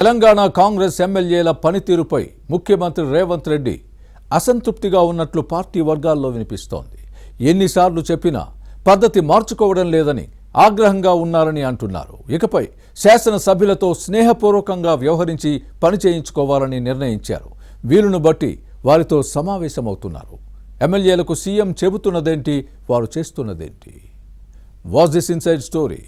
తెలంగాణ కాంగ్రెస్ ఎమ్మెల్యేల పనితీరుపై ముఖ్యమంత్రి రేవంత్ రెడ్డి అసంతృప్తిగా ఉన్నట్లు పార్టీ వర్గాల్లో వినిపిస్తోంది. ఎన్నిసార్లు చెప్పినా పద్ధతి మార్చుకోవడం లేదని ఆగ్రహంగా ఉన్నారని అంటున్నారు. ఇకపై శాసనసభ్యులతో స్నేహపూర్వకంగా వ్యవహరించి పని చేయించుకోవాలని నిర్ణయించారు. వీలును బట్టి వారితో సమావేశమవుతున్నారు. ఎమ్మెల్యేలకు సీఎం చెబుతున్నదేంటి, వారు చేస్తున్నదేంటి? Watch this inside story.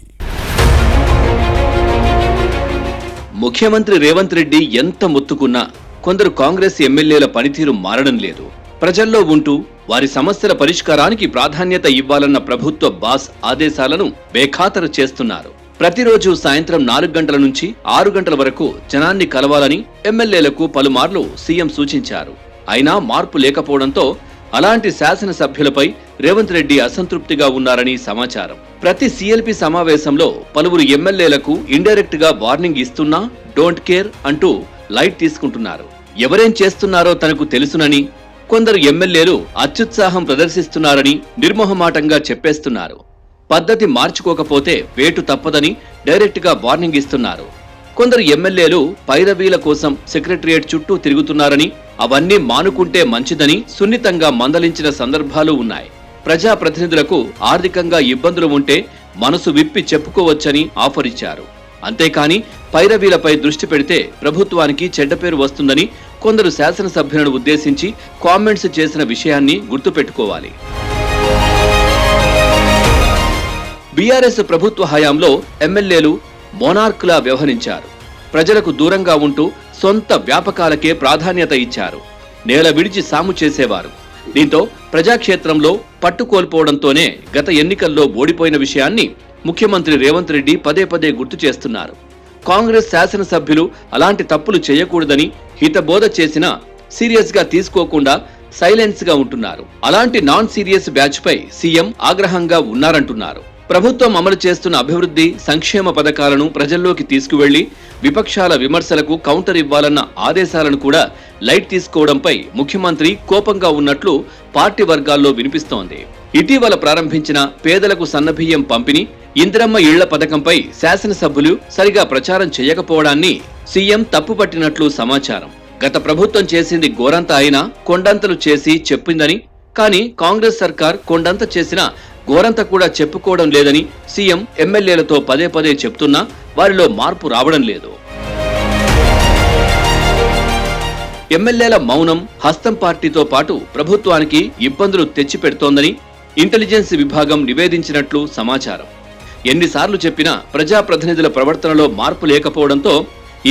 ముఖ్యమంత్రి రేవంత్ రెడ్డి ఎంత మొత్తుకున్నా కొందరు కాంగ్రెస్ ఎమ్మెల్యేల పనితీరు మారడం లేదు. ప్రజల్లో ఉంటూ వారి సమస్యల పరిష్కారానికి ప్రాధాన్యత ఇవ్వాలన్న ప్రభుత్వ బాస్ ఆదేశాలను బేఖాతరు చేస్తున్నారు. ప్రతిరోజు సాయంత్రం 4 గంటల నుంచి 6 గంటల వరకు జనాన్ని కలవాలని ఎమ్మెల్యేలకు పలుమార్లు సీఎం సూచించారు. అయినా మార్పు లేకపోవడంతో అలాంటి శాసనసభ్యులపై రేవంత్ రెడ్డి అసంతృప్తిగా ఉన్నారని సమాచారం. ప్రతి సీఎల్పీ సమావేశంలో పలువురు ఎమ్మెల్యేలకు ఇండైరెక్ట్ గా వార్నింగ్ ఇస్తున్నా డోంట్ కేర్ అంటూ లైట్ తీసుకుంటున్నారు. ఎవరేం చేస్తున్నారో తనకు తెలుసునని, కొందరు ఎమ్మెల్యేలు అత్యుత్సాహం ప్రదర్శిస్తున్నారని నిర్మోహమాటంగా చెప్పేస్తున్నారు. పద్ధతి మార్చుకోకపోతే వేటు తప్పదని డైరెక్ట్ గా వార్నింగ్ ఇస్తున్నారు. కొందరు ఎమ్మెల్యేలు పైరవీల కోసం సెక్రటరియట్ చుట్టూ తిరుగుతున్నారని, అవన్నీ మానుకుంటే మంచిదని సున్నితంగా మందలించిన సందర్భాలు ఉన్నాయి. ప్రజాప్రతినిధులకు ఆర్థికంగా ఇబ్బందులు ఉంటే మనసు విప్పి చెప్పుకోవచ్చని ఆఫర్ ఇచ్చారు. అంతేకాని పైరవీలపై దృష్టి పెడితే ప్రభుత్వానికి చెడ్డ పేరు వస్తుందని కొందరు శాసనసభ్యులను ఉద్దేశించి కామెంట్స్ చేసిన విషయాన్ని గుర్తుపెట్టుకోవాలి. బీఆర్ఎస్ ప్రభుత్వ హయాంలో ఎమ్మెల్యేలు మోనార్కులా వ్యవహరించారు. ప్రజలకు దూరంగా ఉంటూ సొంత వ్యాపకాలకే ప్రాధాన్యత ఇచ్చారు. నేల విడిచి సాము చేసేవారు. దీంతో ప్రజాక్షేత్రంలో పట్టుకోల్పోవడంతోనే గత ఎన్నికల్లో ఓడిపోయిన విషయాన్ని ముఖ్యమంత్రి రేవంత్ రెడ్డి పదే పదే గుర్తు చేస్తున్నారు. కాంగ్రెస్ శాసనసభ్యులు అలాంటి తప్పులు చేయకూడదని హితబోధ చేసినా సీరియస్ గా తీసుకోకుండా సైలెన్స్ గా ఉంటున్నారు. అలాంటి నాన్ సీరియస్ బ్యాచ్ పై సీఎం ఆగ్రహంగా ఉన్నారంటున్నారు. ప్రభుత్వం అమలు చేస్తున్న అభివృద్ధి సంక్షేమ పథకాలను ప్రజల్లోకి తీసుకువెళ్లి విపక్షాల విమర్శలకు కౌంటర్ ఇవ్వాలన్న ఆదేశాలను కూడా లైట్ తీసుకోవడంపై ముఖ్యమంత్రి కోపంగా ఉన్నట్లు పార్టీ వర్గాల్లో వినిపిస్తోంది. ఇటీవల ప్రారంభించిన పేదలకు సన్నబియ్యం పంపిణీ, ఇందిరమ్మ ఇళ్ల పథకంపై శాసనసభ్యులు సరిగా ప్రచారం చేయకపోవడాన్ని సీఎం తప్పుపట్టినట్లు సమాచారం. గత ప్రభుత్వం చేసింది గోరంత అయినా కొండంతలు చేసి చెప్పిందని, కానీ కాంగ్రెస్ సర్కార్ కొండంత చేసినా గోరంత కూడా చెప్పుకోవడం లేదని సీఎం ఎమ్మెల్యేలతో పదే పదే చెప్తున్నా వారిలో మార్పు రావడం లేదు. ఎమ్మెల్యేల మౌనం హస్తం పార్టీతో పాటు ప్రభుత్వానికి ఇబ్బందులు తెచ్చిపెడుతోందని ఇంటెలిజెన్స్ విభాగం నివేదించినట్లు సమాచారం. ఎన్నిసార్లు చెప్పినా ప్రజాప్రతినిధుల ప్రవర్తనలో మార్పు లేకపోవడంతో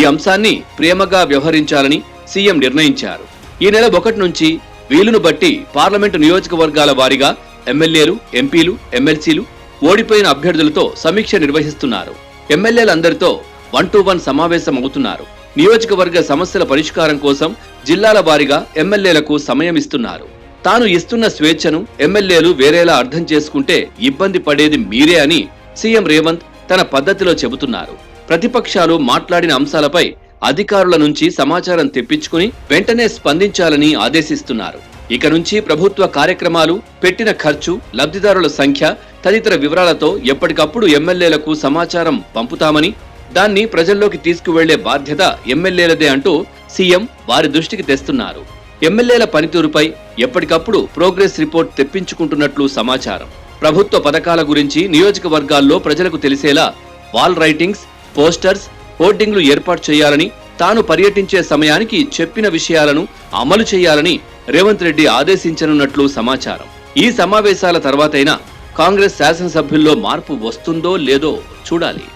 ఈ అంశాన్ని ప్రేమగా వ్యవహరించాలని సీఎం నిర్ణయించారు. ఈ నెల 1 నుంచి వీలును బట్టి పార్లమెంటు నియోజకవర్గాల వారీగా ఎమ్మెల్యేలు, ఎంపీలు, ఎమ్మెల్సీలు ఓడిపోయిన అభ్యర్థులతో సమీక్ష నిర్వహిస్తున్నారు. ఎమ్మెల్యేలందరితో 1-to-1 సమావేశం అవుతున్నారు. నియోజకవర్గ సమస్యల పరిష్కారం కోసం జిల్లాల వారీగా ఎమ్మెల్యేలకు సమయం ఇస్తున్నారు. తాను ఇస్తున్న స్వేచ్ఛను ఎమ్మెల్యేలు వేరేలా అర్థం చేసుకుంటే ఇబ్బంది పడేది మీరే అని సీఎం రేవంత్ తన పద్ధతిలో చెబుతున్నారు. ప్రతిపక్షాలు మాట్లాడిన అంశాలపై అధికారుల నుంచి సమాచారం తెప్పించుకుని వెంటనే స్పందించాలని ఆదేశిస్తున్నారు. ఇక నుంచి ప్రభుత్వ కార్యక్రమాలు, పెట్టిన ఖర్చు, లబ్ధిదారుల సంఖ్య తదితర వివరాలతో ఎప్పటికప్పుడు ఎమ్మెల్యేలకు సమాచారం పంపుతామని, దాన్ని ప్రజల్లోకి తీసుకువెళ్లే బాధ్యత ఎమ్మెల్యేలదే అంటూ సీఎం వారి దృష్టికి తెస్తున్నారు. ఎమ్మెల్యేల పనితీరుపై ఎప్పటికప్పుడు ప్రోగ్రెస్ రిపోర్ట్ తెప్పించుకుంటున్నట్లు సమాచారం. ప్రభుత్వ పథకాల గురించి నియోజకవర్గాల్లో ప్రజలకు తెలిసేలా వాల్ రైటింగ్స్, పోస్టర్స్, హోర్డింగ్లు ఏర్పాటు చేయాలని, తాను పర్యటించే సమయానికి చెప్పిన విషయాలను అమలు చేయాలని రేవంత్ రెడ్డి ఆదేశించనున్నట్లు సమాచారం. ఈ సమావేశాల తర్వాతైనా కాంగ్రెస్ శాసనసభ్యుల్లో మార్పు వస్తుందో లేదో చూడాలి.